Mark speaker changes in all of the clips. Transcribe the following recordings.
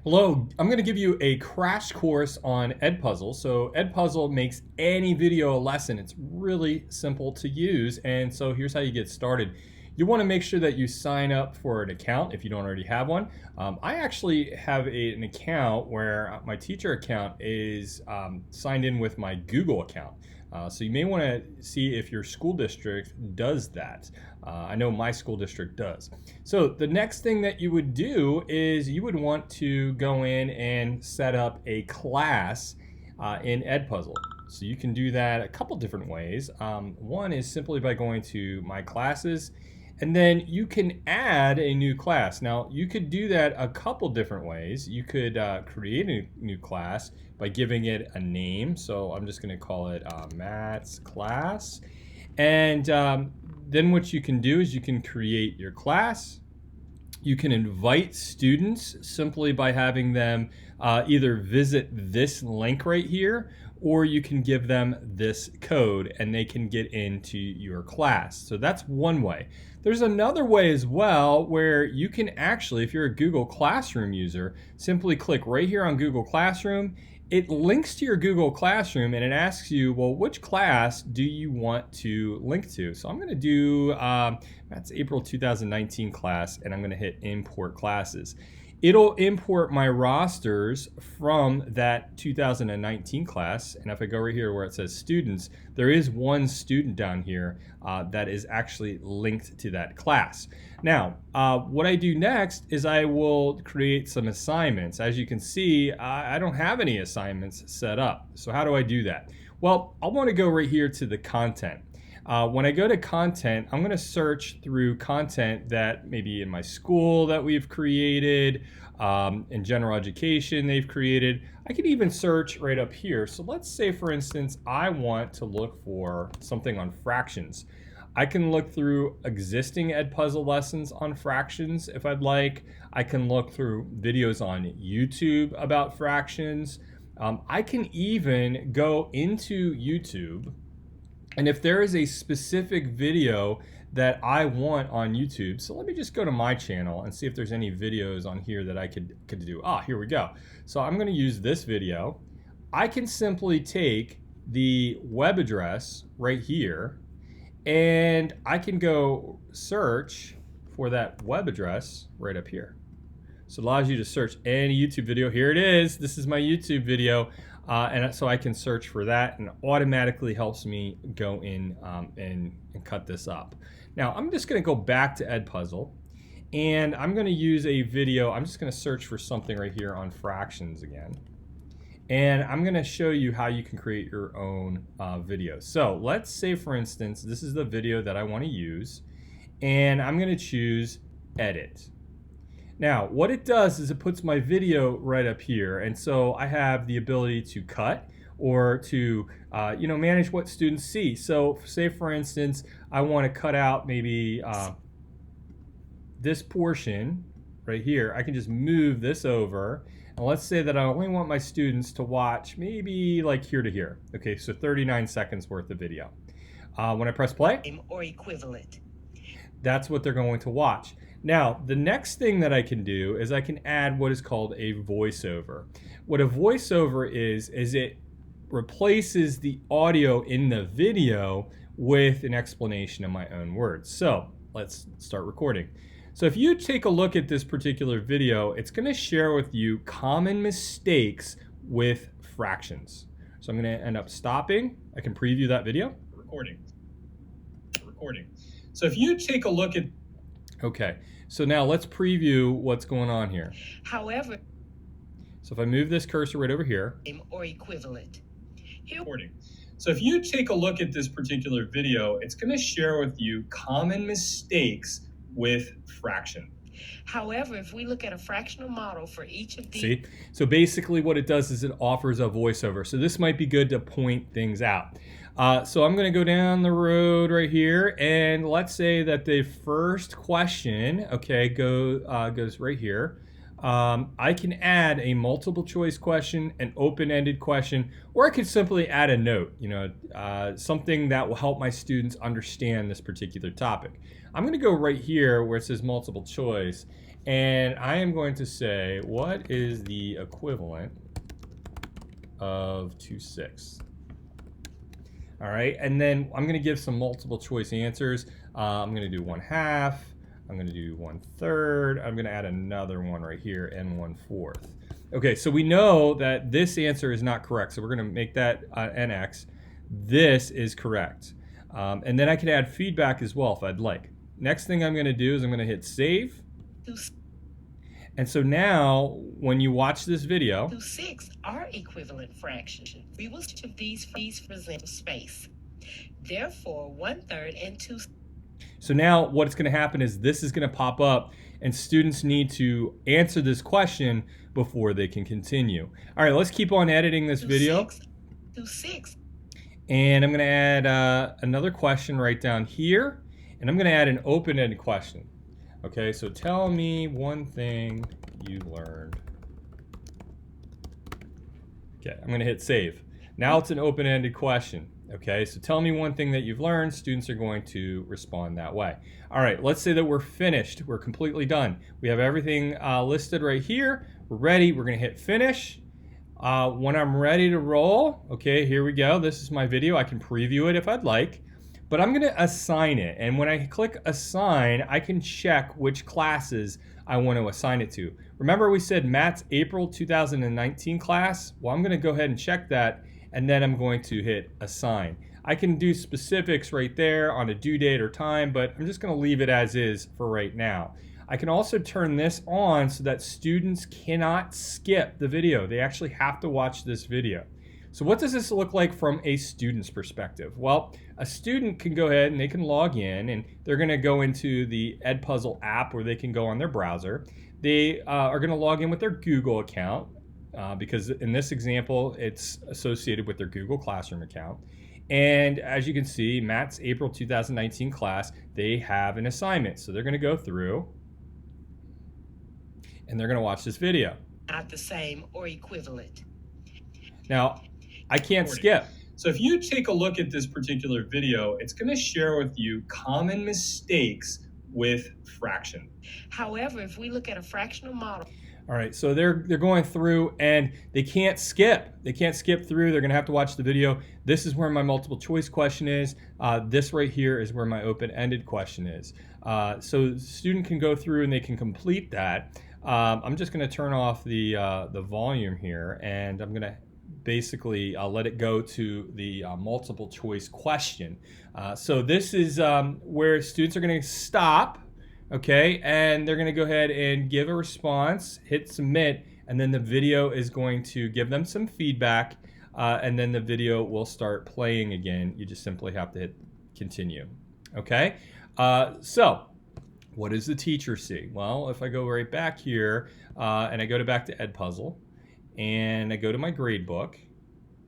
Speaker 1: Hello, I'm going to give you a crash course on Edpuzzle. So Edpuzzle makes any video a lesson. It's really simple to use. And so here's how you get started. You want to make sure that you sign up for an account if you don't already have one. I actually have an account where my teacher account is signed in with my Google account. So you may want to see if your school district does that. I know my school district does. So the next thing that you would do is you would want to go in and set up a class in Edpuzzle. So you can do that a couple different ways. One is simply by going to My Classes, and then you can add a new class. Now you could do that a couple different ways. You could create a new class by giving it a name. So I'm just going to call it Matt's class. And then what you can do is you can create your class. You can invite students simply by having them either visit this link right here, or you can give them this code and they can get into your class. So that's one way. There's another way as well where you can actually, if you're a Google Classroom user, simply click right here on Google Classroom. It links to your Google Classroom and it asks you, well, which class do you want to link to? So I'm going to do, that's April 2019 class, and I'm going to hit import classes. It'll import my rosters from that 2019 class. And if I go right here where it says students, there is one student down here that is actually linked to that class. Now, what I do next is I will create some assignments. As you can see, I don't have any assignments set up. So how do I do that? Well, I want to go right here to the content. When I go to content, I'm going to search through content that maybe in my school that we've created, in general education they've created. I could even search right up here. So let's say, for instance, I want to look for something on fractions. I can look through existing Edpuzzle lessons on fractions if I'd like. I can look through videos on YouTube about fractions. I can even go into YouTube, and if there is a specific video that I want on YouTube, so let me just go to my channel and see if there's any videos on here that I could do. Here we go. So I'm going to use this video. I can simply take the web address right here, and I can go search for that web address right up here. So it allows you to search any YouTube video. Here it is. This is my YouTube video. And so I can search for that, and automatically helps me go in and cut this up. Now I'm just going to go back to Edpuzzle, and I'm going to use a video. I'm just going to search for something right here on fractions again. And I'm going to show you how you can create your own video. So let's say, for instance, this is the video that I want to use, and I'm going to choose Edit. Now, what it does is it puts my video right up here, and so I have the ability to cut or to manage what students see. So say, for instance, I want to cut out maybe this portion right here. I can just move this over, and let's say that I only want my students to watch maybe like here to here. Okay, so 39 seconds worth of video. When I press play,
Speaker 2: or equivalent,
Speaker 1: that's what they're going to watch. Now, the next thing that I can do is I can add what is called a voiceover. What a voiceover is it replaces the audio in the video with an explanation in my own words. So let's start recording. So if you take a look at this particular video, it's going to share with you common mistakes with fractions. So I'm going to end up stopping. I can preview that video. Recording. So if you take a look at, okay, so now let's preview what's going on here.
Speaker 2: However,
Speaker 1: so if I move this cursor right over here,
Speaker 2: or equivalent.
Speaker 1: Recording. So if you take a look at this particular video, it's going to share with you common mistakes with fraction.
Speaker 2: However, if we look at a fractional model for each of these...
Speaker 1: See? So basically what it does is it offers a voiceover. So this might be good to point things out. So I'm going to go down the road right here, and let's say that the first question, okay, goes right here. I can add a multiple choice question, an open-ended question, or I could simply add a note, something that will help my students understand this particular topic. I'm going to go right here where it says multiple choice, And I am going to say, what is the equivalent of 2/6? All right, and then I'm going to give some multiple choice answers. I'm going to do 1/2. I'm going to do 1/3. I'm going to add another one right here, and 1/4. Okay, so we know that this answer is not correct, so we're going to make that NX. This is correct. And then I can add feedback as well if I'd like. Next thing I'm going to do is I'm going to hit save. And so now, when you watch this video,
Speaker 2: 2/6 are equivalent fractions. We will shift these present space. Therefore, 1/3 and 2.
Speaker 1: So now what's going to happen is this is going to pop up, and students need to answer this question before they can continue. All right, let's keep on editing this video.
Speaker 2: 2/6.
Speaker 1: And I'm going to add another question right down here, and I'm going to add an open-ended question. Okay, so tell me one thing you learned. Okay, I'm going to hit save. Now it's an open-ended question. Okay, so tell me one thing that you've learned. Students are going to respond that way. All right, let's say that we're finished. We're completely done. We have everything listed right here. We're ready. We're going to hit finish. When I'm ready to roll, okay, here we go. This is my video. I can preview it if I'd like. But I'm going to assign it, and when I click assign, I can check which classes I want to assign it to. Remember we said Matt's April 2019 class? Well, I'm going to go ahead and check that, and then I'm going to hit assign. I can do specifics right there on a due date or time, but I'm just going to leave it as is for right now. I can also turn this on so that students cannot skip the video. They actually have to watch this video. So what does this look like from a student's perspective? Well, a student can go ahead and they can log in, and they're going to go into the Edpuzzle app where they can go on their browser. They are going to log in with their Google account because in this example, it's associated with their Google Classroom account. And as you can see, Matt's April 2019 class, they have an assignment. So they're going to go through and they're going to watch this video.
Speaker 2: Not the same or equivalent.
Speaker 1: Now, I can't skip. So if you take a look at this particular video, it's going to share with you common mistakes with fraction.
Speaker 2: However, if we look at a fractional model.
Speaker 1: All right, so they're going through and they can't skip. They can't skip through. They're going to have to watch the video. This is where my multiple choice question is. This right here is where my open-ended question is. So the student can go through and they can complete that. I'm just going to turn off the volume here, and I'm going to basically let it go to the multiple choice question. So this is where students are going to stop, okay, and they're going to go ahead and give a response, hit submit, and then the video is going to give them some feedback, and then the video will start playing again. You just simply have to hit continue, okay? So what does the teacher see? Well, if I go right back here and I go back to Edpuzzle, and I go to my grade book,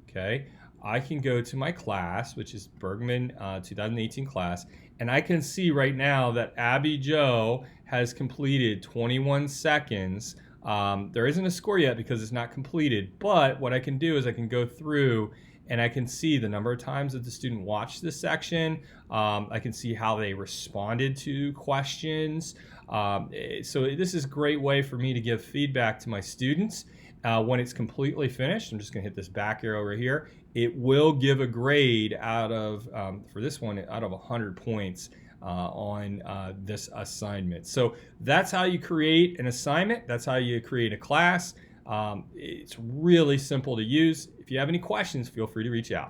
Speaker 1: okay, I can go to my class, which is Bergman 2018 class, and I can see right now that Abby Jo has completed 21 seconds. There isn't a score yet because it's not completed, but what I can do is I can go through and I can see the number of times that the student watched this section. I can see how they responded to questions. So this is a great way for me to give feedback to my students. When it's completely finished, I'm just going to hit this back arrow right here. It will give a grade out of, for this one, out of 100 points on this assignment. So that's how you create an assignment. That's how you create a class. It's really simple to use. If you have any questions, feel free to reach out.